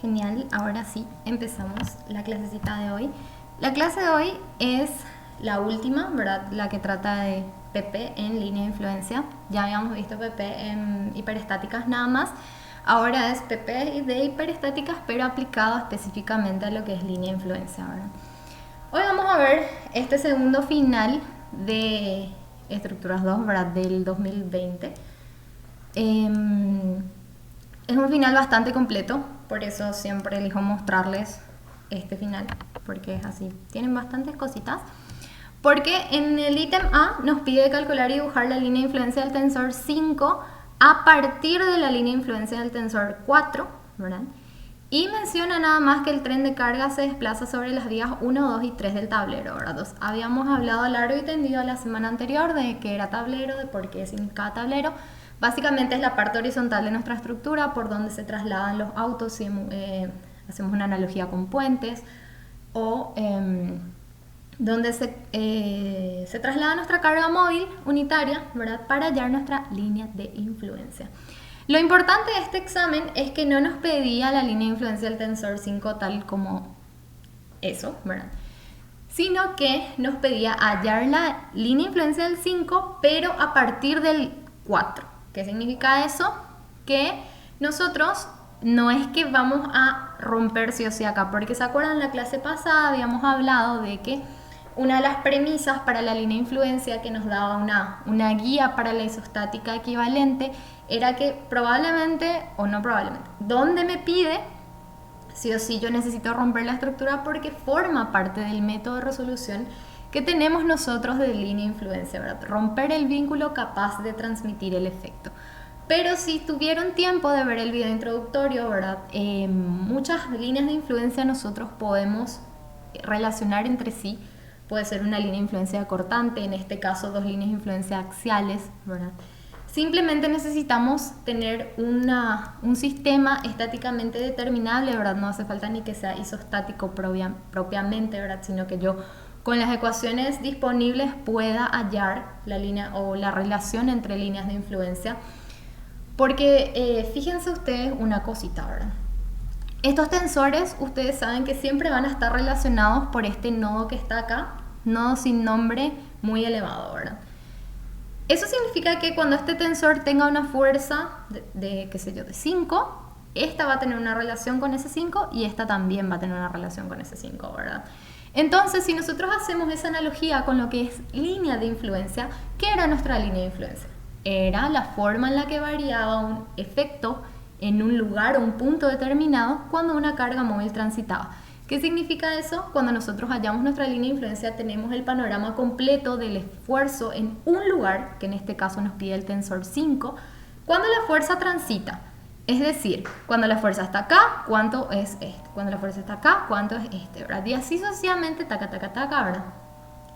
Genial, ahora sí, empezamos la clasecita de hoy. La clase de hoy es la última, ¿verdad? La que trata de PP en línea de influencia. Ya habíamos visto PP en hiperestáticas nada más. Ahora es PP de hiperestáticas, pero aplicado específicamente a lo que es línea de influencia, ¿verdad? Hoy vamos a ver este segundo final de Estructuras 2, ¿verdad? Del 2020. Es un final bastante completo, por eso siempre elijo mostrarles este final, porque es así, tienen bastantes cositas. Porque en el ítem A nos pide calcular y dibujar la línea de influencia del tensor 5 a partir de la línea de influencia del tensor 4, ¿verdad? Y menciona nada más que el tren de carga se desplaza sobre las vías 1, 2 y 3 del tablero, ¿verdad? Habíamos hablado largo y tendido la semana anterior de qué era tablero, de por qué significaba tablero. Básicamente es la parte horizontal de nuestra estructura por donde se trasladan los autos, si hacemos una analogía con puentes, o donde se traslada nuestra carga móvil unitaria, ¿verdad? Para hallar nuestra línea de influencia. Lo importante de este examen es que no nos pedía la línea de influencia del tensor 5 tal como eso, ¿verdad? Sino que nos pedía hallar la línea de influencia del 5, pero a partir del 4. ¿Qué significa eso? Que nosotros no es que vamos a romper sí o sí acá, porque se acuerdan en la clase pasada habíamos hablado de que una de las premisas para la línea de influencia que nos daba una guía para la isostática equivalente era que probablemente, o no probablemente, donde me pide, sí o sí yo necesito romper la estructura porque forma parte del método de resolución que tenemos nosotros de línea de influencia, ¿verdad? Romper el vínculo capaz de transmitir el efecto. Pero si tuvieron tiempo de ver el video introductorio, ¿verdad? Muchas líneas de influencia nosotros podemos relacionar entre sí. Puede ser una línea de influencia cortante, en este caso dos líneas de influencia axiales, ¿verdad? Simplemente necesitamos tener un sistema estáticamente determinable, ¿verdad? No hace falta ni que sea isostático propiamente, ¿verdad? Sino que yo con las ecuaciones disponibles pueda hallar la línea o la relación entre líneas de influencia. Porque fíjense ustedes una cosita, ¿verdad? Estos tensores, ustedes saben que siempre van a estar relacionados por este nodo que está acá, nodo sin nombre muy elevado, ¿verdad? Eso significa que cuando este tensor tenga una fuerza qué sé yo, de 5, esta va a tener una relación con ese 5 y esta también va a tener una relación con ese 5, ¿verdad? Entonces, si nosotros hacemos esa analogía con lo que es línea de influencia, ¿qué era nuestra línea de influencia? Era la forma en la que variaba un efecto en un lugar o un punto determinado cuando una carga móvil transitaba. ¿Qué significa eso? Cuando nosotros hallamos nuestra línea de influencia tenemos el panorama completo del esfuerzo en un lugar, que en este caso nos pide el tensor 5, cuando la fuerza transita. Es decir, cuando la fuerza está acá, ¿cuánto es este? Cuando la fuerza está acá, ¿cuánto es este? ¿Verdad? Y así sucesivamente, taca, taca, taca, ¿verdad?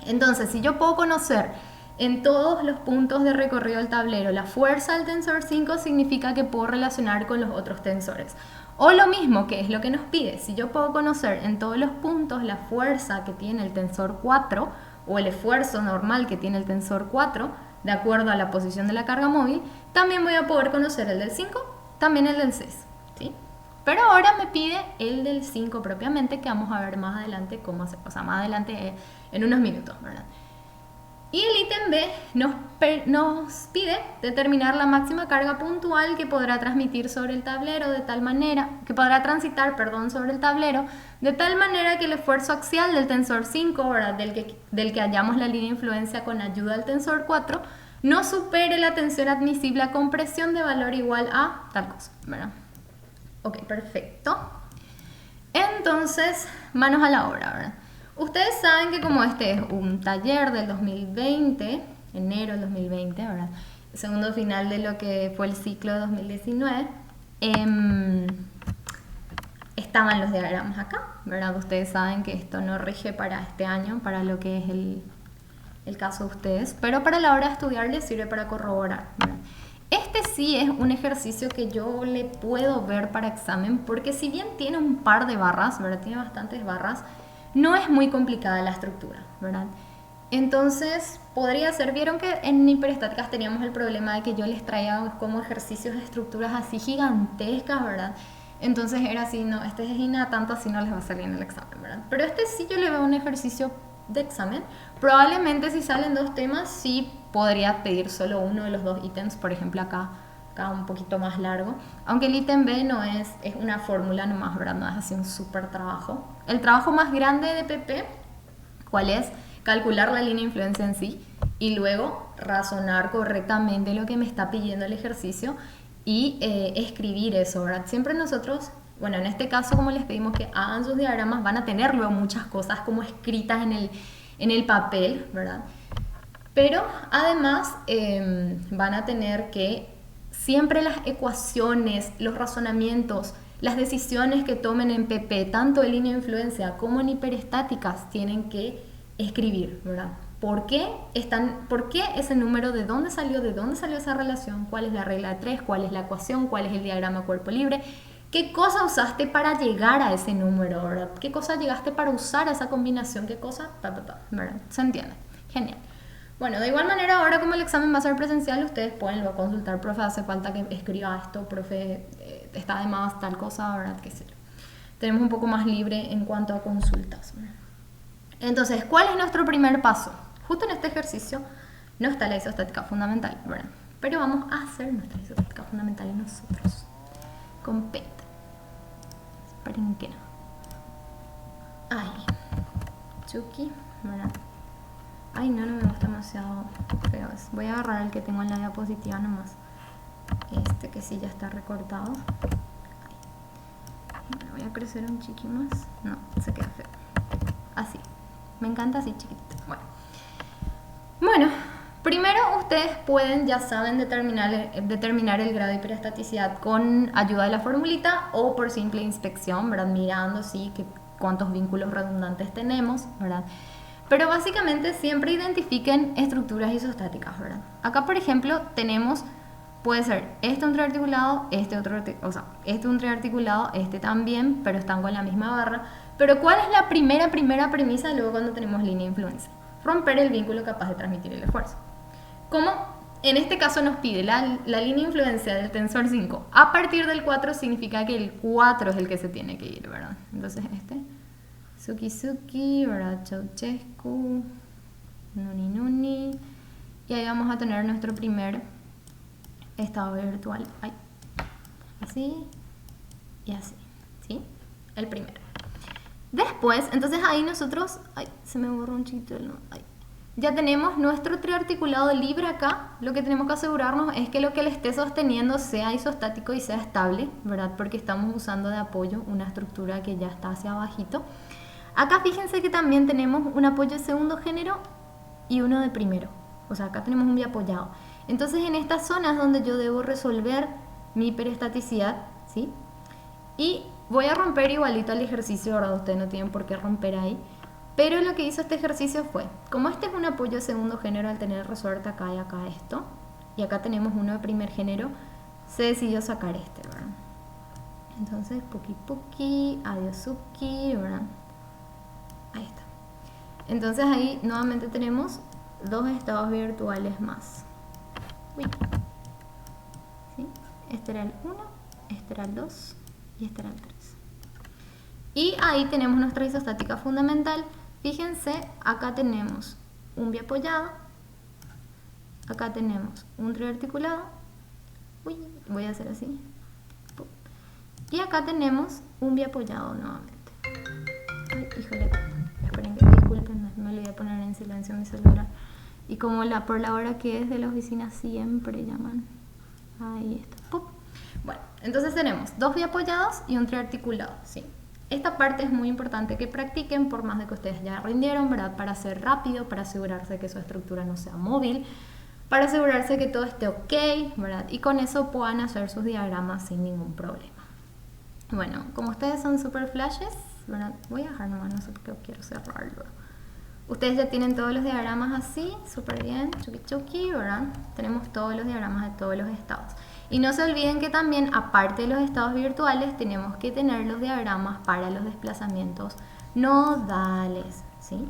Entonces, si yo puedo conocer en todos los puntos de recorrido del tablero la fuerza del tensor 5, significa que puedo relacionar con los otros tensores. O lo mismo, que es lo que nos pide, si yo puedo conocer en todos los puntos la fuerza que tiene el tensor 4 o el esfuerzo normal que tiene el tensor 4, de acuerdo a la posición de la carga móvil, también voy a poder conocer el del 5, también el del 6, ¿sí? Pero ahora me pide el del 5 propiamente, que vamos a ver más adelante cómo hacer, o sea, más adelante en unos minutos, ¿verdad? Y el ítem B nos pide determinar la máxima carga puntual que podrá transmitir sobre el tablero de tal manera, que podrá transitar, sobre el tablero, de tal manera que el esfuerzo axial del tensor 5, ¿verdad? Del que hallamos la línea de influencia con ayuda del tensor 4, no supere la tensión admisible a compresión de valor igual a tal cosa, ¿verdad? Ok, perfecto. Entonces, manos a la obra, ¿verdad? Ustedes saben que como este es un taller del 2020, enero del 2020, ¿verdad? El segundo final de lo que fue el ciclo de 2019, estaban los diagramas acá, ¿verdad? Ustedes saben que esto no rige para este año, para lo que es el caso de ustedes, pero para la hora de estudiar les sirve para corroborar, ¿verdad? Este sí es un ejercicio que yo le puedo ver para examen, porque si bien tiene un par de barras, ¿verdad? Tiene bastantes barras, no es muy complicada la estructura, ¿verdad? Entonces, podría ser, vieron que en hiperestáticas teníamos el problema de que yo les traía como ejercicios de estructuras así gigantescas, ¿verdad? Entonces era así, no, este es INA, tanto así no les va a salir en el examen, ¿verdad? Pero este sí yo le veo un ejercicio de examen. Probablemente si salen dos temas, sí podría pedir solo uno de los dos ítems, por ejemplo acá un poquito más largo. Aunque el ítem B no es una fórmula nomás, ¿verdad? No es así un súper trabajo. El trabajo más grande de PP, ¿cuál es? Calcular la línea de influencia en sí y luego razonar correctamente lo que me está pidiendo el ejercicio y escribir eso, ¿verdad? Siempre nosotros, bueno, en este caso como les pedimos que hagan sus diagramas, van a tener luego muchas cosas como escritas en el papel, ¿verdad? Pero además van a tener que siempre las ecuaciones, los razonamientos, las decisiones que tomen en PP, tanto en línea de influencia como en hiperestáticas, tienen que escribir, ¿verdad? ¿Por qué ese número? ¿De dónde salió esa relación? ¿Cuál es la regla de 3? ¿Cuál es la ecuación? ¿Cuál es el diagrama cuerpo libre? ¿Qué cosa usaste para llegar a ese número, verdad? ¿Qué cosa llegaste para usar esa combinación? ¿Qué cosa? ¿Verdad? ¿Se entiende? Genial. Bueno, de igual manera, ahora como el examen va a ser presencial, ustedes pueden luego consultar, profe, hace falta que escriba esto, profe, está de más tal cosa, ¿verdad? Qué sé yo. Tenemos un poco más libre en cuanto a consultas, ¿verdad? Entonces, ¿cuál es nuestro primer paso? Justo en este ejercicio no está la isostática fundamental, ¿verdad? Pero vamos a hacer nuestra isostática fundamental nosotros. Con PET. Esperen que no. Ahí. Chucky, ¿verdad? Ay, no me gusta demasiado feo. Voy a agarrar el que tengo en la diapositiva nomás. Este que sí ya está recortado. Bueno, voy a crecer un chiqui más. No, se queda feo. Así. Me encanta así chiquitito. Bueno, primero ustedes pueden, ya saben, determinar el grado de hiperestaticidad con ayuda de la formulita o por simple inspección, ¿verdad? Mirando, sí, cuántos vínculos redundantes tenemos, ¿verdad? Pero básicamente siempre identifiquen estructuras isostáticas, ¿verdad? Acá, por ejemplo, tenemos, puede ser este un triarticulado, este otro, o sea, este un triarticulado, este también, pero están con la misma barra. Pero ¿cuál es la primera premisa luego cuando tenemos línea de influencia? Romper el vínculo capaz de transmitir el esfuerzo. Como en este caso nos pide la línea de influencia del tensor 5, a partir del 4 significa que el 4 es el que se tiene que ir, ¿verdad? Entonces Suki, ¿verdad? Ceausescu, Nuni. Y ahí vamos a tener nuestro primer estado virtual. Ay. Así y así, ¿sí? El primero. Después, entonces ahí nosotros... Ay, se me borró un chiquito el... Ay. Ya tenemos nuestro triarticulado libre acá. Lo que tenemos que asegurarnos es que lo que le esté sosteniendo sea isostático y sea estable, ¿verdad? Porque estamos usando de apoyo una estructura que ya está hacia abajito. Acá fíjense que también tenemos un apoyo de segundo género y uno de primero. O sea, acá tenemos un biapoyado. Entonces en estas zonas donde yo debo resolver mi hiperestaticidad, ¿sí? Y voy a romper igualito al ejercicio, ¿verdad? Ustedes no tienen por qué romper ahí. Pero lo que hizo este ejercicio fue, como este es un apoyo de segundo género al tener resuelta acá y acá esto, y acá tenemos uno de primer género, se decidió sacar este, ¿verdad? Entonces, puki, adiosuki, ¿verdad? Ahí está. Entonces ahí nuevamente tenemos dos estados virtuales más. Uy. ¿Sí? Este era el 1, este era el 2 y este era el 3. Y ahí tenemos nuestra isostática fundamental. Fíjense, acá tenemos un biapoyado, acá tenemos un triarticulado, uy, voy a hacer así, y acá tenemos un biapoyado nuevamente. Ay, híjole, esperen que disculpen, me lo voy a poner en silencio mi celular. Y como por la hora que es de la oficina siempre llaman. Ahí está. ¡Pup! Bueno, entonces tenemos dos biapoyados y un triarticulado, ¿sí? Esta parte es muy importante que practiquen, por más de que ustedes ya rindieron, ¿verdad? Para ser rápido, para asegurarse que su estructura no sea móvil, para asegurarse que todo esté ok, ¿verdad? Y con eso puedan hacer sus diagramas sin ningún problema. Bueno, como ustedes son super flashes, ¿verdad? Voy a dejar nomás, no sé por qué quiero cerrarlo. Ustedes ya tienen todos los diagramas así, súper bien, chuki, ¿verdad? Tenemos todos los diagramas de todos los estados. Y no se olviden que también, aparte de los estados virtuales, tenemos que tener los diagramas para los desplazamientos nodales, ¿sí?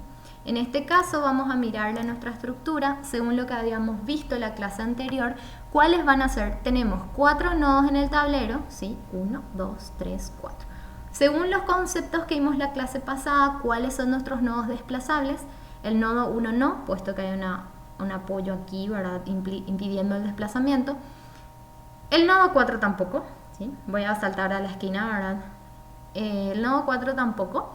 En este caso vamos a mirarle a nuestra estructura, según lo que habíamos visto en la clase anterior, cuáles van a ser. Tenemos 4 nodos en el tablero, ¿sí? 1, 2, 3, 4. Según los conceptos que vimos la clase pasada, ¿cuáles son nuestros nodos desplazables? El nodo 1 no, puesto que hay un apoyo aquí, ¿verdad? Impidiendo el desplazamiento. El nodo 4 tampoco, ¿sí? Voy a saltar a la esquina, ¿verdad? El nodo 4 tampoco,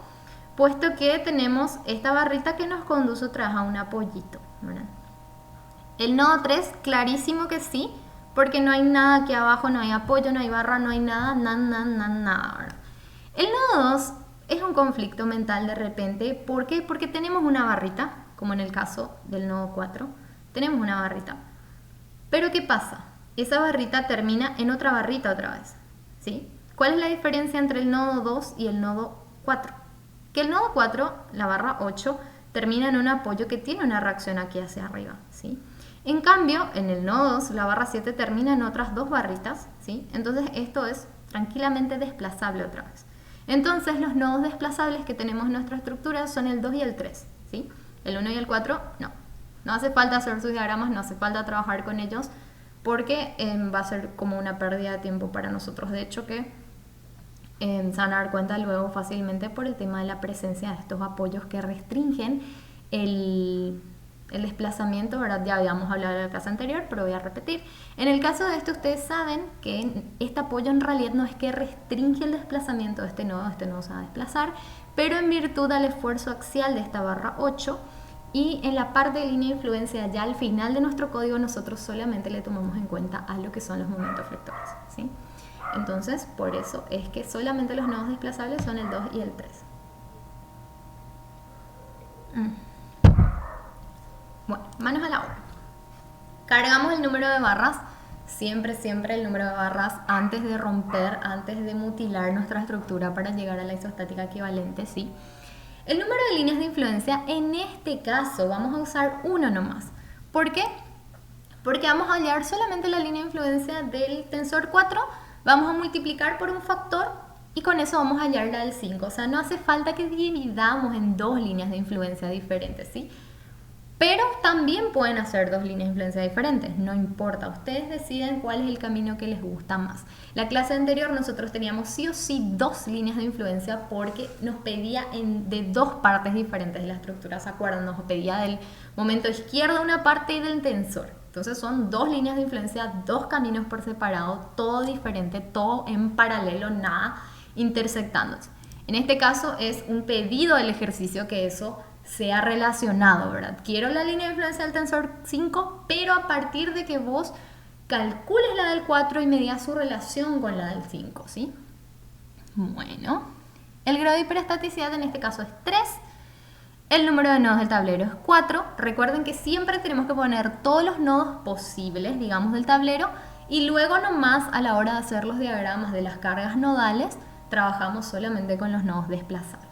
puesto que tenemos esta barrita que nos conduce otra vez a un apoyito, ¿verdad? El nodo 3, clarísimo que sí, porque no hay nada aquí abajo, no hay apoyo, no hay barra, no hay nada, nada, ¿verdad? El nodo 2 es un conflicto mental de repente. ¿Por qué? Porque tenemos una barrita, como en el caso del nodo 4. Tenemos una barrita. Pero ¿qué pasa? Esa barrita termina en otra barrita otra vez, ¿sí? ¿Cuál es la diferencia entre el nodo 2 y el nodo 4? Que el nodo 4, la barra 8, termina en un apoyo que tiene una reacción aquí hacia arriba, ¿sí? En cambio, en el nodo 2, la barra 7 termina en otras dos barritas, ¿sí? Entonces esto es tranquilamente desplazable otra vez. Entonces los nodos desplazables que tenemos en nuestra estructura son el 2 y el 3, ¿sí? El 1 y el 4, no. No hace falta hacer sus diagramas, no hace falta trabajar con ellos, porque va a ser como una pérdida de tiempo para nosotros. De hecho que se van a dar cuenta luego fácilmente por el tema de la presencia de estos apoyos que restringen el desplazamiento, ¿verdad? Ya habíamos hablado en la clase anterior, pero voy a repetir. En el caso de esto, ustedes saben que este apoyo en realidad no es que restringe el desplazamiento de este nodo se va a desplazar, pero en virtud del esfuerzo axial de esta barra 8, y en la parte de línea de influencia, ya al final de nuestro código, nosotros solamente le tomamos en cuenta a lo que son los momentos flectores, ¿sí? Entonces, por eso es que solamente los nodos desplazables son el 2 y el 3. Bueno, manos a la obra. Cargamos el número de barras, siempre el número de barras antes de romper, antes de mutilar nuestra estructura para llegar a la isostática equivalente, ¿sí? El número de líneas de influencia, en este caso vamos a usar uno nomás. ¿Por qué? Porque vamos a hallar solamente la línea de influencia del tensor 4, vamos a multiplicar por un factor y con eso vamos a hallar la del 5. O sea, no hace falta que dividamos en dos líneas de influencia diferentes, ¿sí? Pero también pueden hacer dos líneas de influencia diferentes, no importa, ustedes deciden cuál es el camino que les gusta más. La clase anterior nosotros teníamos sí o sí dos líneas de influencia porque nos pedía de dos partes diferentes de la estructura, ¿se acuerdan? Nos pedía del momento izquierdo una parte y del tensor. Entonces son dos líneas de influencia, dos caminos por separado, todo diferente, todo en paralelo, nada intersectándose. En este caso es un pedido del ejercicio que eso sea relacionado, ¿verdad? Quiero la línea de influencia del tensor 5, pero a partir de que vos calcules la del 4 y me digas su relación con la del 5, ¿sí? Bueno, el grado de hiperestaticidad en este caso es 3, el número de nodos del tablero es 4, recuerden que siempre tenemos que poner todos los nodos posibles, digamos, del tablero, y luego nomás a la hora de hacer los diagramas de las cargas nodales, trabajamos solamente con los nodos desplazables.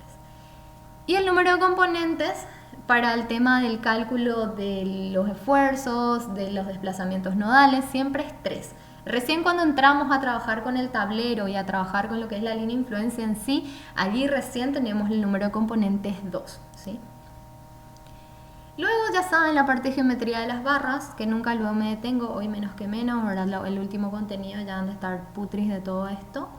Y el número de componentes para el tema del cálculo de los esfuerzos, de los desplazamientos nodales, siempre es 3. Recién cuando entramos a trabajar con el tablero y a trabajar con lo que es la línea de influencia en sí, allí recién tenemos el número de componentes 2, ¿sí? Luego ya saben la parte de geometría de las barras, que nunca luego me detengo, hoy menos que menos, ¿verdad? El último contenido ya van a estar putris de todo esto.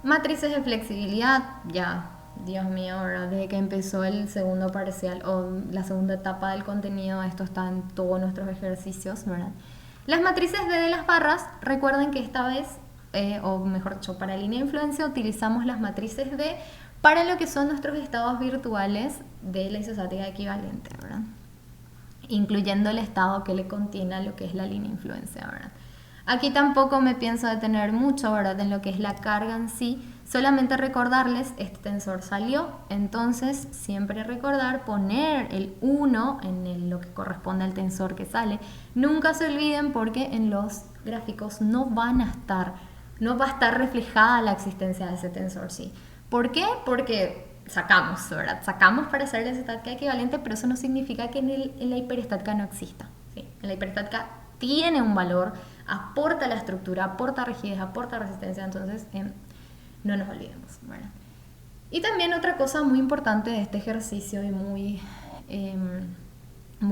Matrices de flexibilidad, ya... Dios mío, ¿verdad? Desde que empezó el segundo parcial o la segunda etapa del contenido, esto está en todos nuestros ejercicios, ¿verdad? Las matrices de las barras, recuerden que esta vez, o mejor dicho, para línea de influencia utilizamos las matrices D para lo que son nuestros estados virtuales de la isostática equivalente, ¿verdad? Incluyendo el estado que le contiene a lo que es la línea de influencia, ¿verdad? Aquí tampoco me pienso detener mucho, ¿verdad? En lo que es la carga en sí. Solamente recordarles, este tensor salió, entonces siempre recordar poner el 1 en lo que corresponde al tensor que sale. Nunca se olviden porque en los gráficos no va a estar reflejada la existencia de ese tensor, ¿sí? ¿Por qué? Porque sacamos, ¿verdad? Sacamos para hacer la isostática equivalente, pero eso no significa que en la hiperestática no exista, ¿sí? En la hiperestática tiene un valor, aporta la estructura, aporta rigidez, aporta resistencia, entonces... no nos olvidemos, ¿verdad? Y también otra cosa muy importante de este ejercicio y muy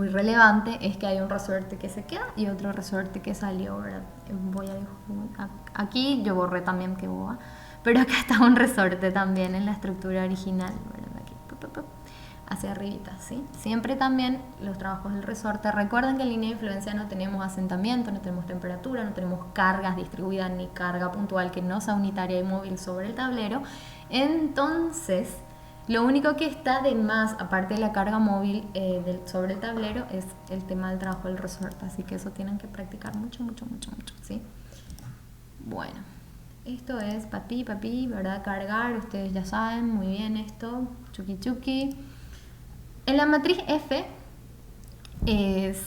relevante es que hay un resorte que se queda y otro resorte que salió, ¿verdad? Aquí yo borré también, que boba, pero acá está un resorte también en la estructura original, ¿verdad? Aquí, hacia arribita, ¿sí? Siempre también los trabajos del resorte. Recuerden que en línea de influencia no tenemos asentamiento, no tenemos temperatura, no tenemos cargas distribuidas ni carga puntual que no sea unitaria y móvil sobre el tablero. Entonces, lo único que está de más, aparte de la carga móvil sobre el tablero, es el tema del trabajo del resorte. Así que eso tienen que practicar mucho, ¿sí? Bueno, esto es papi, ¿verdad? Cargar, ustedes ya saben muy bien esto, chuki. En la matriz F es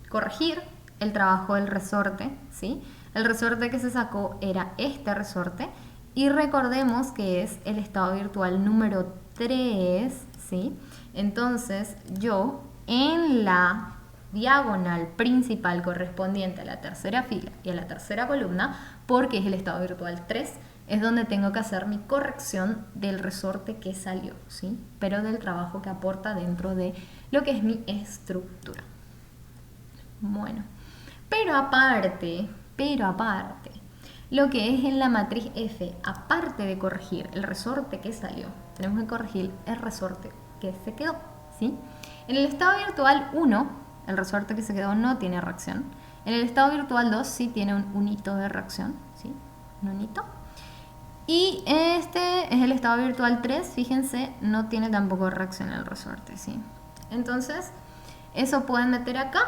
corregir el trabajo del resorte, ¿sí? El resorte que se sacó era este resorte y recordemos que es el estado virtual número 3, ¿sí? Entonces yo en la diagonal principal correspondiente a la tercera fila y a la tercera columna, porque es el estado virtual 3, es donde tengo que hacer mi corrección del resorte que salió, ¿sí? Pero del trabajo que aporta dentro de lo que es mi estructura. Bueno, pero aparte, lo que es en la matriz F, aparte de corregir el resorte que salió, tenemos que corregir el resorte que se quedó, ¿sí? En el estado virtual 1, el resorte que se quedó no tiene reacción. En el estado virtual 2 sí tiene un hito de reacción, ¿sí? Un unito. Y este es el estado virtual 3, fíjense, no tiene tampoco reacción el resorte, ¿sí? Entonces, eso pueden meter acá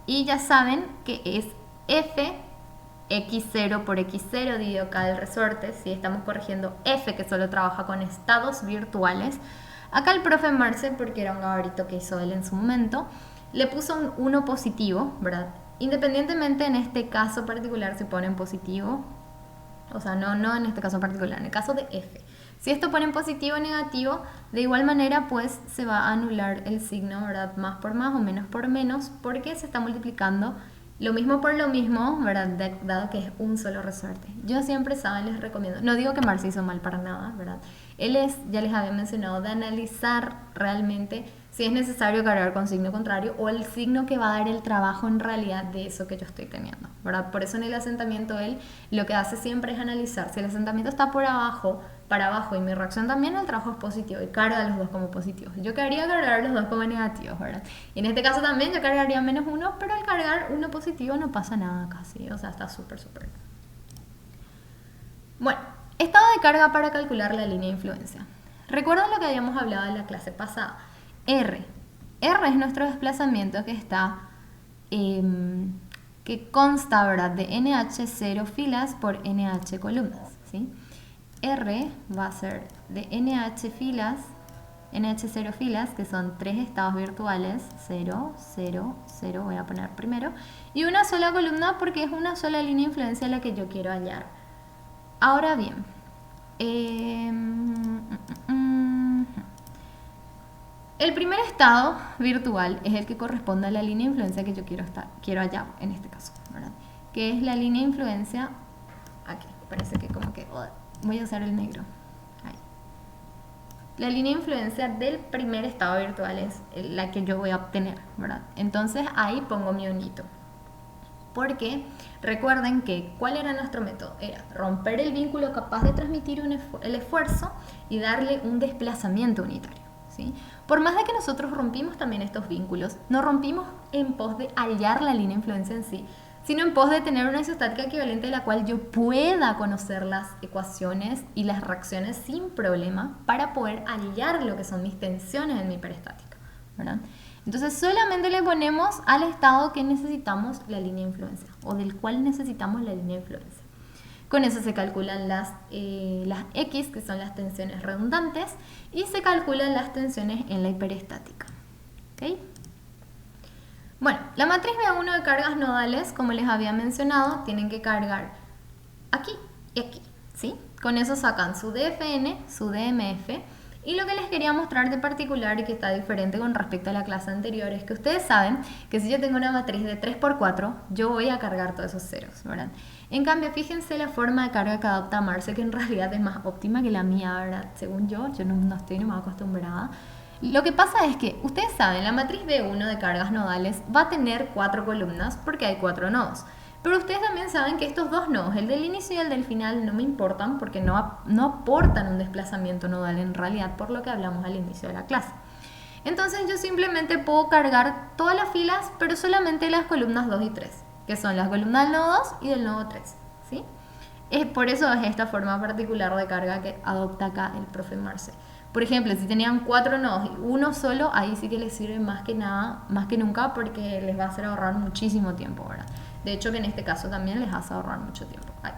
y ya saben que es F x0 por x0 dividido acá el resorte, si estamos corrigiendo F que solo trabaja con estados virtuales. Acá el profe Marcel, porque era un gabarito que hizo él en su momento, le puso un 1 positivo, ¿verdad? Independientemente en este caso particular si ponen positivo, o sea, no en este caso particular, en el caso de F. Si esto ponen positivo o negativo, de igual manera pues se va a anular el signo, ¿verdad? Más por más o menos por menos, porque se está multiplicando lo mismo por lo mismo, ¿verdad? Dado que es un solo resorte. Yo siempre, ¿saben? Les recomiendo, no digo que Marce hizo mal para nada, ¿verdad? Él es, ya les había mencionado, de analizar realmente si es necesario cargar con signo contrario o el signo que va a dar el trabajo en realidad de eso que yo estoy teniendo, ¿verdad? Por eso en el asentamiento él lo que hace siempre es analizar si el asentamiento está para abajo y mi reacción también, el trabajo es positivo y carga los dos como positivos. Yo querría cargar los dos como negativos, ¿verdad? Y en este caso también yo cargaría -1, pero al cargar uno positivo no pasa nada casi, o sea, está súper bien. Bueno, estado de carga para calcular la línea de influencia. ¿Recuerdan lo que habíamos hablado en la clase pasada? R es nuestro desplazamiento que está, que consta, ¿verdad?, de NH0 filas por NH columnas, ¿sí? R va a ser de NH filas, NH0 filas, que son 3 estados virtuales, 0, 0, 0, voy a poner primero, y una sola columna porque es una sola línea de influencia la que yo quiero hallar. Ahora bien, el primer estado virtual es el que corresponde a la línea de influencia que yo quiero hallar en este caso, ¿verdad? Que es la línea de influencia, aquí, parece que como que, voy a usar el negro, ahí. La línea de influencia del primer estado virtual es la que yo voy a obtener, ¿verdad? Entonces ahí pongo mi unito. Porque recuerden que ¿cuál era nuestro método? Era romper el vínculo capaz de transmitir el esfuerzo y darle un desplazamiento unitario, ¿sí? Por más de que nosotros rompimos también estos vínculos, no rompimos en pos de hallar la línea de influencia en sí, sino en pos de tener una isostática equivalente de la cual yo pueda conocer las ecuaciones y las reacciones sin problema para poder hallar lo que son mis tensiones en mi peristática, ¿verdad? Entonces solamente le ponemos al estado que necesitamos la línea de influencia o del cual necesitamos la línea de influencia. Con eso se calculan las X, que son las tensiones redundantes, y se calculan las tensiones en la hiperestática. ¿Okay? Bueno, la matriz B1 de cargas nodales, como les había mencionado, tienen que cargar aquí y aquí, ¿sí? Con eso sacan su DFN, su DMF, Y lo que les quería mostrar de particular y que está diferente con respecto a la clase anterior es que ustedes saben que si yo tengo una matriz de 3×4, yo voy a cargar todos esos ceros, ¿verdad? En cambio, fíjense la forma de carga que adopta Marce, que en realidad es más óptima que la mía, ¿verdad? Según yo no estoy más acostumbrada. Lo que pasa es que, ustedes saben, la matriz B1 de cargas nodales va a tener 4 columnas porque hay 4 nodos. Pero ustedes también saben que estos dos nodos, el del inicio y el del final, no me importan porque no aportan un desplazamiento nodal en realidad, por lo que hablamos al inicio de la clase. Entonces yo simplemente puedo cargar todas las filas, pero solamente las columnas 2 y 3, que son las columnas del nodo 2 y del nodo 3, ¿sí? Por eso es esta forma particular de carga que adopta acá el profe Marce. Por ejemplo, si tenían 4 nodos y uno solo, ahí sí que les sirve más que nada, más que nunca, porque les va a hacer ahorrar muchísimo tiempo, ¿verdad? De hecho, que en este caso también les hace ahorrar mucho tiempo. Ahí.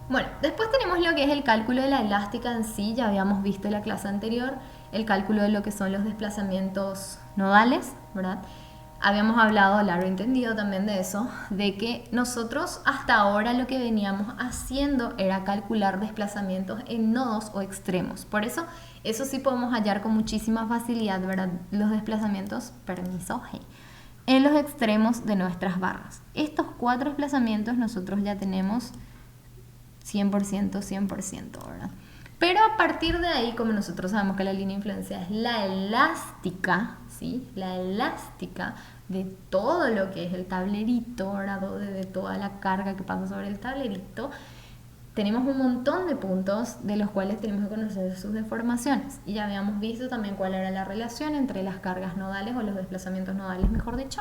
Bueno, después tenemos lo que es el cálculo de la elástica en sí. Ya habíamos visto en la clase anterior el cálculo de lo que son los desplazamientos nodales, ¿verdad? Habíamos hablado largo y entendido también de eso, de que nosotros hasta ahora lo que veníamos haciendo era calcular desplazamientos en nodos o extremos. Por eso sí podemos hallar con muchísima facilidad, ¿verdad? Los desplazamientos, en los extremos de nuestras barras. Estos 4 desplazamientos nosotros ya tenemos 100%, ¿verdad? Pero a partir de ahí, como nosotros sabemos que la línea de influencia es la elástica, ¿sí? La elástica de todo lo que es el tablerito, ¿verdad? De toda la carga que pasa sobre el tablerito, tenemos un montón de puntos de los cuales tenemos que conocer sus deformaciones. Y ya habíamos visto también cuál era la relación entre las cargas nodales o los desplazamientos nodales, mejor dicho,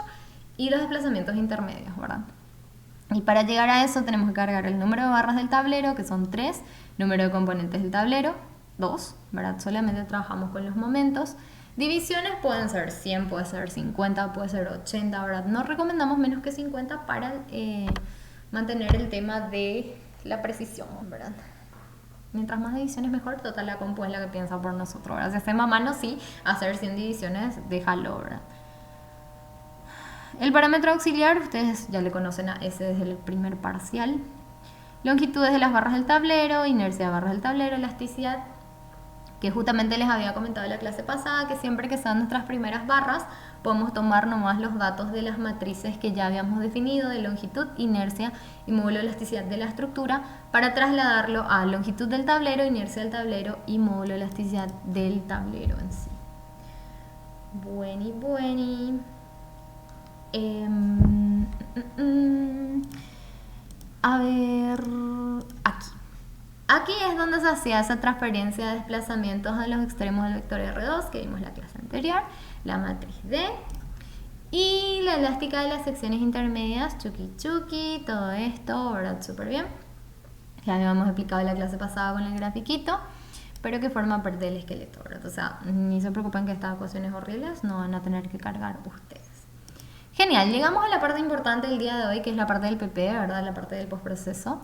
y los desplazamientos intermedios, ¿verdad? Y para llegar a eso tenemos que cargar el número de barras del tablero, que son 3, número de componentes del tablero, 2, ¿verdad? Solamente trabajamos con los momentos. Divisiones pueden ser 100, puede ser 50, puede ser 80, ¿verdad? No recomendamos menos que 50 para mantener el tema de la precisión, ¿verdad? Mientras más divisiones mejor, total la compu es la que piensa por nosotros, ¿verdad? Si hacemos a mano, sí, hacer 100 divisiones, déjalo, ¿verdad? El parámetro auxiliar, ustedes ya le conocen a ese desde el primer parcial. Longitudes de las barras del tablero, inercia de barras del tablero, elasticidad, que justamente les había comentado en la clase pasada, que siempre que sean nuestras primeras barras, podemos tomar nomás los datos de las matrices que ya habíamos definido, de longitud, inercia y módulo de elasticidad de la estructura, para trasladarlo a longitud del tablero, inercia del tablero y módulo de elasticidad del tablero en sí. Bueni. A ver, aquí es donde se hacía esa transferencia de desplazamientos a los extremos del vector R2 que vimos en la clase anterior, la matriz D y la elástica de las secciones intermedias, chuki, todo esto, ¿verdad? Súper bien. Ya habíamos explicado en la clase pasada con el grafiquito, pero que forma parte del esqueleto, ¿verdad? O sea, ni se preocupen que estas ecuaciones horribles no van a tener que cargar ustedes. Genial, llegamos a la parte importante del día de hoy, que es la parte del PP, ¿verdad? La parte del postproceso.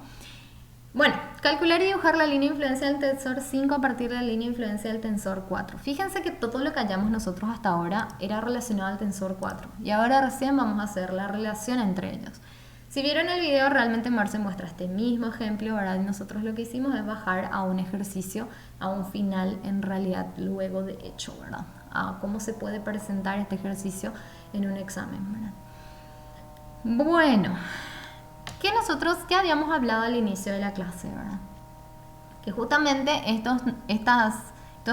Bueno, calcular y dibujar la línea de influencia del tensor 5 a partir de la línea de influencia del tensor 4. Fíjense que todo lo que hallamos nosotros hasta ahora era relacionado al tensor 4. Y ahora recién vamos a hacer la relación entre ellos. Si vieron el video, realmente Marce muestra este mismo ejemplo, ¿verdad? Y nosotros lo que hicimos es bajar a un ejercicio, a un final en realidad luego de hecho, ¿verdad? A cómo se puede presentar este ejercicio en un examen, ¿verdad? Bueno, ¿qué habíamos hablado al inicio de la clase, ¿verdad? Que justamente estos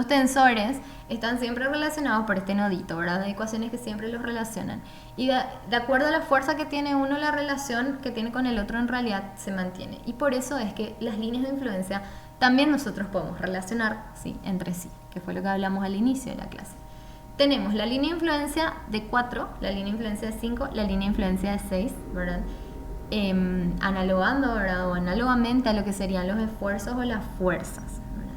tensores están siempre relacionados por este nodito, ¿verdad? Hay ecuaciones que siempre los relacionan. Y de acuerdo a la fuerza que tiene uno, la relación que tiene con el otro en realidad se mantiene. Y por eso es que las líneas de influencia también nosotros podemos relacionar, ¿sí?, entre sí, que fue lo que hablamos al inicio de la clase. Tenemos la línea de influencia de 4, la línea de influencia de 5, la línea de influencia de 6, ¿verdad? Analogando, ¿verdad? O análogamente a lo que serían los esfuerzos o las fuerzas, ¿verdad?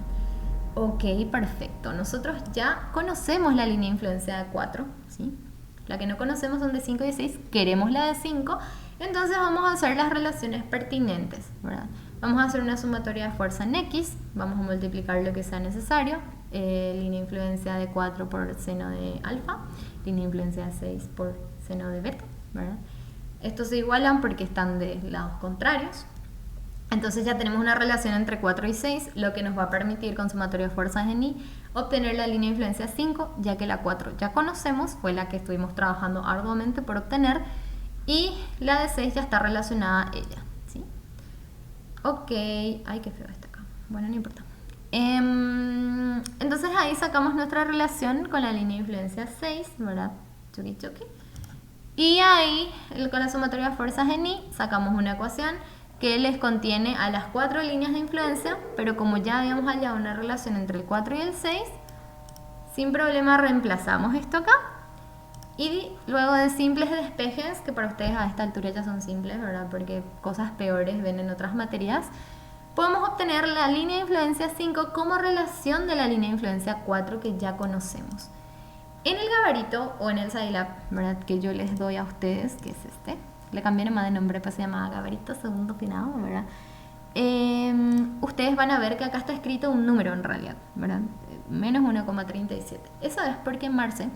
Ok, perfecto. Nosotros ya conocemos la línea de influencia de 4, ¿sí? La que no conocemos son de 5 y de 6, queremos la de 5, entonces vamos a hacer las relaciones pertinentes, ¿verdad? Vamos a hacer una sumatoria de fuerza en X, vamos a multiplicar lo que sea necesario, línea de influencia de 4 por seno de alfa, línea de influencia de 6 por seno de beta, ¿verdad? Estos se igualan porque están de lados contrarios. Entonces ya tenemos una relación entre 4 y 6, lo que nos va a permitir con sumatorio de fuerzas en I obtener la línea de influencia 5, ya que la 4 ya conocemos, fue la que estuvimos trabajando arduamente por obtener, y la de 6 ya está relacionada a ella, ¿sí? Ok, ay, qué feo está acá. Bueno, no importa. Entonces ahí sacamos nuestra relación con la línea de influencia 6, ¿verdad? Chuki chuki. Y ahí, con la sumatoria de fuerzas en I, sacamos una ecuación que les contiene a las 4 líneas de influencia, pero como ya habíamos hallado una relación entre el 4 y el 6, sin problema reemplazamos esto acá. Y luego de simples despejes, que para ustedes a esta altura ya son simples, ¿verdad? Porque cosas peores ven en otras materias, podemos obtener la línea de influencia 5 como relación de la línea de influencia 4 que ya conocemos. En el gabarito o en el Scilab, ¿verdad? Que yo les doy a ustedes, que es este, le cambié nomás de nombre, pues se llama gabarito segundo finado, ¿verdad? Ustedes van a ver que acá está escrito un número en realidad, ¿verdad? Menos 1,37. Eso es porque Marce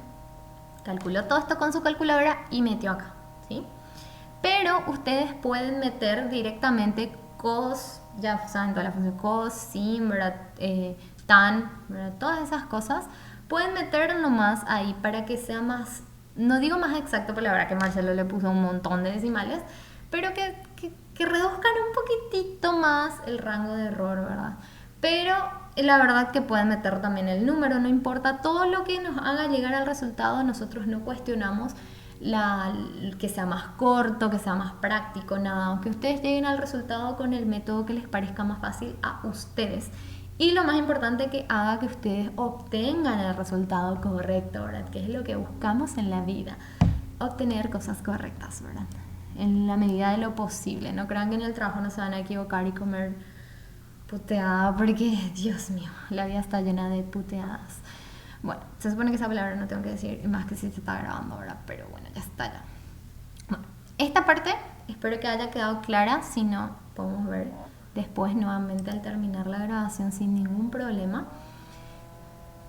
calculó todo esto con su calculadora y metió acá, ¿sí? Pero ustedes pueden meter directamente cos, ya saben toda la función cos, sin, ¿verdad? Tan, ¿verdad? Todas esas cosas pueden meter nomás ahí para que sea más, no digo más exacto, porque la verdad que Marcelo le puso un montón de decimales, pero que reduzcan un poquitito más el rango de error, ¿verdad? Pero la verdad que pueden meter también el número, no importa, todo lo que nos haga llegar al resultado, nosotros no cuestionamos que sea más corto, que sea más práctico, nada, que ustedes lleguen al resultado con el método que les parezca más fácil a ustedes. Y lo más importante, que haga que ustedes obtengan el resultado correcto, ¿verdad? Que es lo que buscamos en la vida, obtener cosas correctas, ¿verdad? En la medida de lo posible. No crean que en el trabajo no se van a equivocar y comer puteada, porque, Dios mío, la vida está llena de puteadas. Bueno, se supone que esa palabra no tengo que decir, más que si se está grabando ahora, pero bueno, ya está ya. Bueno, esta parte espero que haya quedado clara, si no, podemos ver después nuevamente al terminar la grabación sin ningún problema.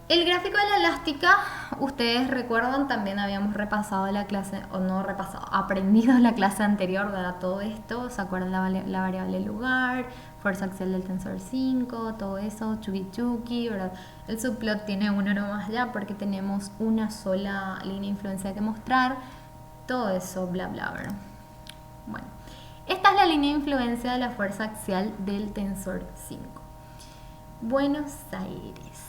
El gráfico de la elástica, ustedes recuerdan, también habíamos repasado la clase, o no repasado, aprendido la clase anterior, ¿verdad? Todo esto, ¿se acuerdan la variable lugar, fuerza axial del tensor 5, todo eso, chuki chuki, ¿verdad? El subplot tiene uno nomás ya porque tenemos una sola línea de influencia que mostrar, todo eso, bla bla, ¿verdad? Bueno, esta es la línea de influencia de la fuerza axial del tensor 5. Buenos Aires.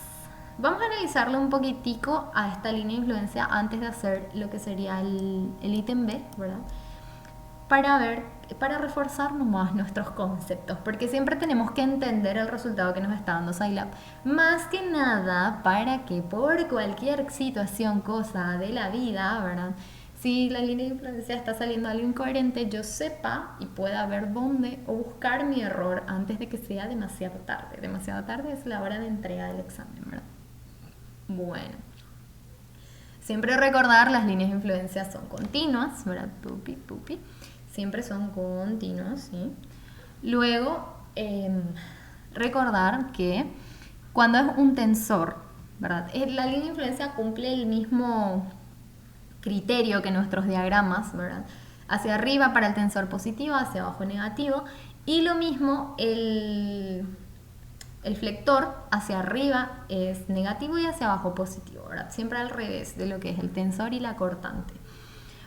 Vamos a analizarlo un poquitico a esta línea de influencia antes de hacer lo que sería el ítem B, ¿verdad? Para reforzar nomás nuestros conceptos, porque siempre tenemos que entender el resultado que nos está dando Scilab. Más que nada para que por cualquier situación, cosa de la vida, ¿verdad? Si la línea de influencia está saliendo algo incoherente, yo sepa y pueda ver dónde o buscar mi error antes de que sea demasiado tarde. Demasiado tarde es la hora de entrega del examen, ¿verdad? Bueno, siempre recordar, las líneas de influencia son continuas, ¿verdad? Pupi, pupi. Siempre son continuas, ¿sí? Luego, recordar que cuando es un tensor, ¿verdad? La línea de influencia cumple el mismo criterio que nuestros diagramas, ¿verdad? Hacia arriba para el tensor positivo, hacia abajo negativo, y lo mismo el flector hacia arriba es negativo y hacia abajo positivo, ¿verdad? Siempre al revés de lo que es el tensor y la cortante.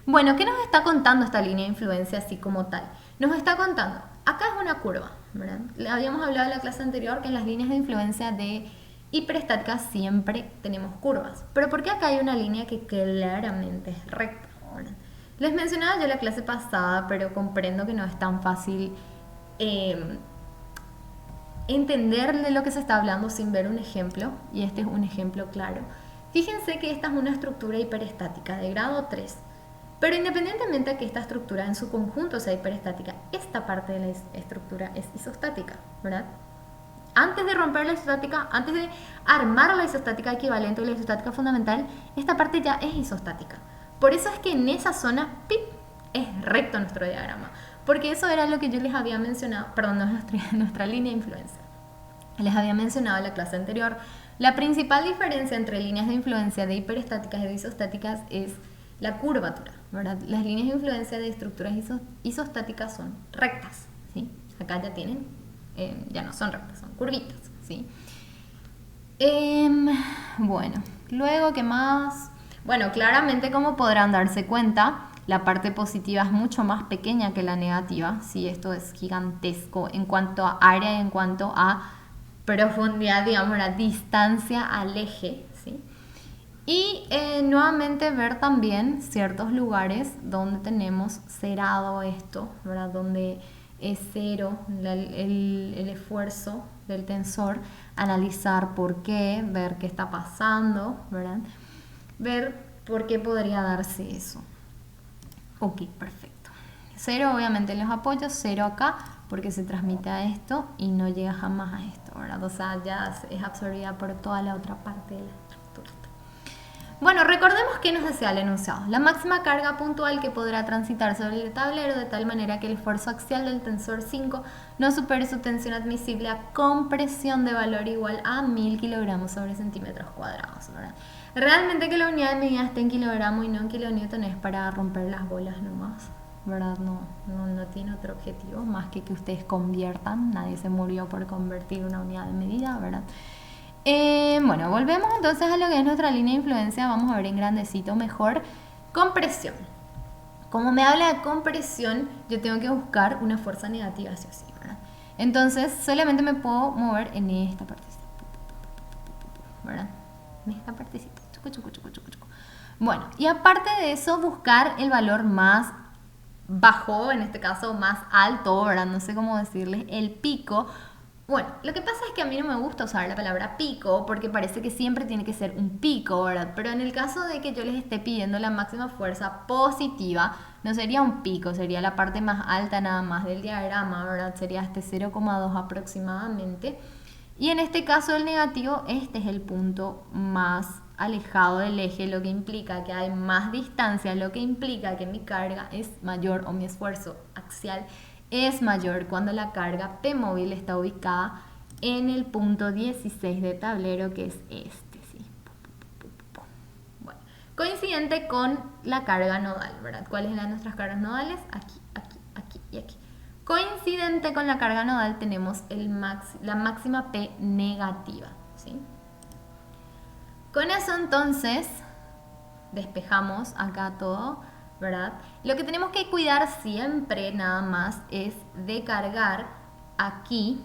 Bueno, ¿qué nos está contando esta línea de influencia así como tal? Nos está contando, acá es una curva, ¿verdad? Habíamos hablado en la clase anterior que en las líneas de influencia de hiperestática siempre tenemos curvas. Pero ¿por qué acá hay una línea que claramente es recta? ¿Verdad? Les mencionaba yo la clase pasada, pero comprendo que no es tan fácil entender de lo que se está hablando sin ver un ejemplo, y este es un ejemplo claro. Fíjense que esta es una estructura hiperestática de grado 3, pero independientemente de que esta estructura en su conjunto sea hiperestática, esta parte de la estructura es isostática, ¿verdad? Antes de romper la isostática, antes de armar la isostática equivalente o la isostática fundamental, esta parte ya es isostática. Por eso es que en esa zona, ¡pip!, es recto nuestro diagrama. Porque eso era lo que yo les había mencionado, perdón, no es nuestra línea de influencia. Les había mencionado en la clase anterior. La principal diferencia entre líneas de influencia de hiperestáticas y de isostáticas es la curvatura, ¿verdad? Las líneas de influencia de estructuras isostáticas son rectas, ¿sí? Acá ya tienen ya no son rectas, son curvitas, ¿sí? Bueno, luego, ¿qué más? Bueno, claramente, como podrán darse cuenta, la parte positiva es mucho más pequeña que la negativa, ¿sí? Esto es gigantesco en cuanto a área y en cuanto a profundidad, digamos, la distancia al eje, ¿sí? Y nuevamente ver también ciertos lugares donde tenemos cerrado esto, ¿verdad? Donde es cero el esfuerzo del tensor, analizar por qué, ver qué está pasando, ¿verdad? Ver por qué podría darse eso. Ok, perfecto. Cero obviamente en los apoyos, cero acá porque se transmite a esto y no llega jamás a esto, ¿verdad? O sea, ya es absorbida por toda la otra parte de la estructura. Bueno, recordemos que nos decía el enunciado. La máxima carga puntual que podrá transitar sobre el tablero de tal manera que el esfuerzo axial del tensor 5 no supere su tensión admisible a compresión de valor igual a 1000 kilogramos sobre centímetros cuadrados, ¿verdad? Realmente que la unidad de medida esté en kilogramo y no en kilonewton es para romper las bolas nomás, ¿verdad? No tiene otro objetivo más que ustedes conviertan. Nadie se murió por convertir una unidad de medida, ¿verdad? Bueno, volvemos entonces a lo que es nuestra línea de influencia. Vamos a ver en grandecito mejor. Compresión. Como me habla de compresión, yo tengo que buscar una fuerza negativa, así o así, ¿verdad? Entonces, solamente me puedo mover en esta partecita, ¿verdad? En esta partecita. Bueno, y aparte de eso, buscar el valor más bajo, en este caso más alto, ¿verdad? No sé cómo decirles, el pico. Bueno, lo que pasa es que a mí no me gusta usar la palabra pico porque parece que siempre tiene que ser un pico, ¿verdad? Pero en el caso de que yo les esté pidiendo la máxima fuerza positiva, no sería un pico, sería la parte más alta nada más del diagrama, ¿verdad? Sería este 0,2 aproximadamente. Y en este caso el negativo, este es el punto más alejado del eje, lo que implica que hay más distancia, lo que implica que mi carga es mayor o mi esfuerzo axial es mayor cuando la carga P móvil está ubicada en el punto 16 de tablero, que es este, ¿sí? Bueno, coincidente con la carga nodal, ¿verdad? ¿Cuáles eran nuestras cargas nodales? Aquí, aquí, aquí y aquí. Coincidente con la carga nodal tenemos la máxima P negativa, ¿sí? Con eso entonces despejamos acá todo, ¿verdad? Lo que tenemos que cuidar siempre nada más es de cargar aquí,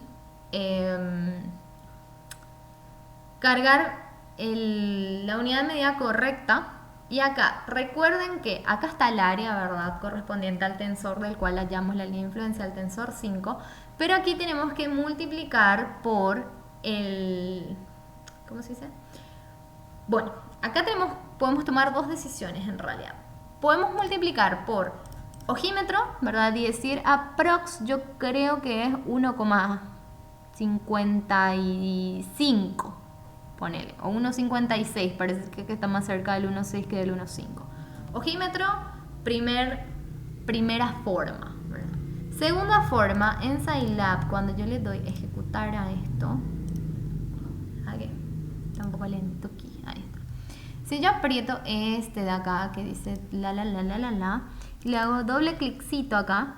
cargar la unidad de medida correcta. Y acá, recuerden que acá está el área, ¿verdad? Correspondiente al tensor del cual hallamos la línea de influencia del tensor 5. Pero aquí tenemos que multiplicar por el... ¿Cómo se dice? Bueno, acá podemos tomar dos decisiones en realidad. Podemos multiplicar por ojímetro, ¿verdad? Y decir aprox, yo creo que es 1,55. Ponele, o 1,56, parece que está más cerca del 1,6 que del 1,5. Ojímetro, primera forma, ¿verdad? Segunda forma, en Scilab, cuando yo le doy ejecutar a esto, aquí, está un poco lento aquí, ahí está. Si yo aprieto este de acá, que dice la, y le hago doble cliccito acá,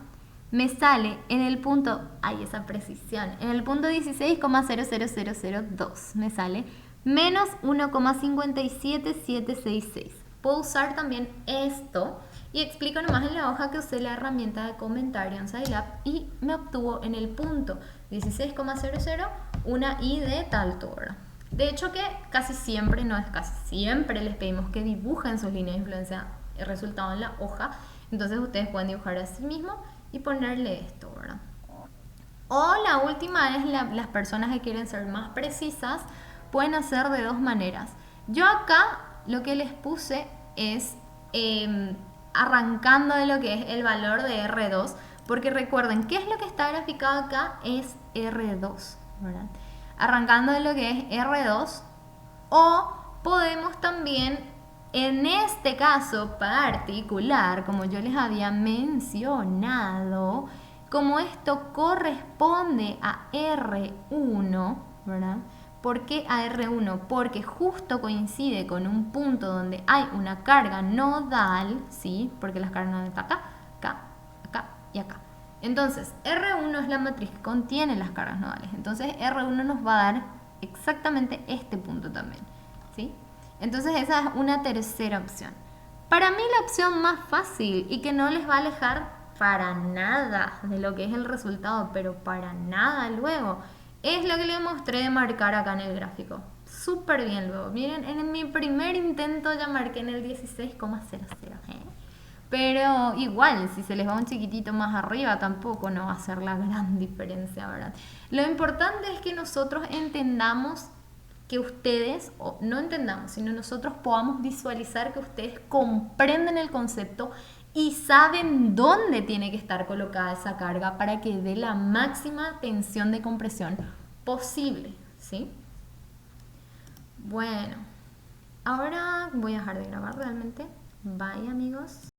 me sale en el punto, esa precisión, en el punto 16,00002, me sale menos 1,57766. Puedo usar también esto y explico nomás en la hoja que usé la herramienta de comentario en Scilab y me obtuvo en el punto 16,00 una I de tal altura. De hecho que casi siempre, no es casi siempre, les pedimos que dibujen sus líneas de influencia el resultado en la hoja. Entonces ustedes pueden dibujar a sí mismos y ponerle esto, ¿verdad? O la última es las personas que quieren ser más precisas, pueden hacer de dos maneras. Yo acá lo que les puse es arrancando de lo que es el valor de R2, porque recuerden, ¿qué es lo que está graficado acá? Es R2, ¿verdad? Arrancando de lo que es R2, o podemos también, en este caso particular, como yo les había mencionado, como esto corresponde a R1, ¿verdad? ¿Por qué a R1? Porque justo coincide con un punto donde hay una carga nodal, ¿sí? Porque las cargas nodales están acá, acá, acá y acá. Entonces, R1 es la matriz que contiene las cargas nodales. Entonces, R1 nos va a dar exactamente este punto también, ¿sí? Entonces, esa es una tercera opción. Para mí, la opción más fácil y que no les va a alejar para nada de lo que es el resultado, pero para nada luego, es lo que les mostré de marcar acá en el gráfico. Súper bien luego. Miren, en mi primer intento ya marqué en el 16,00. Pero igual, si se les va un chiquitito más arriba, tampoco no va a ser la gran diferencia, ¿verdad? Lo importante es que nosotros entendamos que ustedes, o no entendamos, sino nosotros podamos visualizar que ustedes comprenden el concepto y saben dónde tiene que estar colocada esa carga para que dé la máxima tensión de compresión posible, ¿sí? Bueno, ahora voy a dejar de grabar realmente. Bye, amigos.